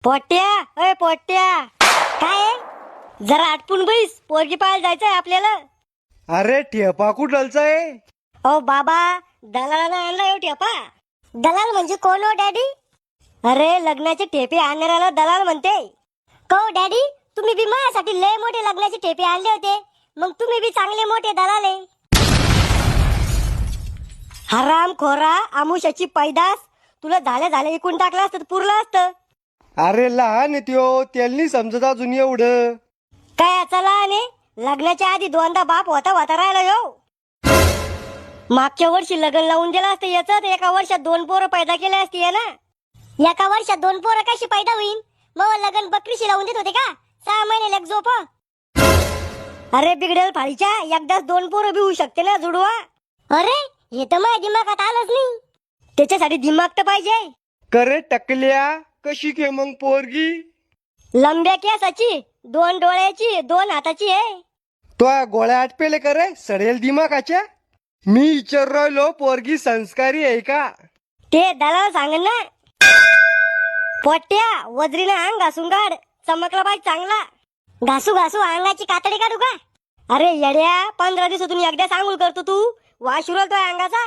पोट्या, अय पोट्या, काय जरा आटपून बैस, पोरगी पाहायला जायचंय आपल्याला. अरे ठेपा कुठलचा आहे? ओ बाबा, दलालानं आणला येऊ ठेपा. दलाल म्हणजे कोण हो डॅडी? अरे लग्नाचे ठेपे आणणाऱ्याला दलाल म्हणते. को डॅडी, तुम्ही बी माझ्यासाठी लय मोठे लग्नाचे ठेपे आणले होते, मग तुम्ही बी चांगले मोठे दलाल आहे. हराम खोरा, आमुष्याची पैदास, तुला झाल्या इकून टाकलं असतं तर पुरलं असतं. अरे लहान आहे त्यो, त्यांनी समजत अजून एवढं. काय चला आणि लग्नाच्या आधी दोनदा बाप होता राहिला यो. मागच्या वर्षी लग्न लावून दिलं असतं याच, तर एका वर्षात 2 पोरं पैदा केले असते ना. एका वर्षात 2 पोरं कशी पैदा होईल? मग लग्न बकरीशी लावून देत होते का? 6 महिने लेक झोप. अरे बिघडेल फाळीच्या, एकदाच 2 पोरं बी होऊ शकते ना जुडवा. अरे हे तर माझ्या दिमागात आलंच नाही. त्याच्यासाठी दिमाग तर पाहिजे. करे टकल्या, कशी के मग पोरगी? लंब्या केसाची, 2 डोळ्याची, 2 हाताची आहे. तो गोळ्या आटपेले करे सडेल दिमागाच्या. मी विचार राहिलो पोरगी संस्कारी आहे का? ते दलाल सांगेन ना. पोट्या, वजरीनं अंग घासून काढ, चमकला पाहिजे चांगला. घासू घासू अंगाची कातडी काढू का? अरे येड्या, 15 दिवसातून एकदा सांगून करतो तू, वाश उरलतोय अंगाचा.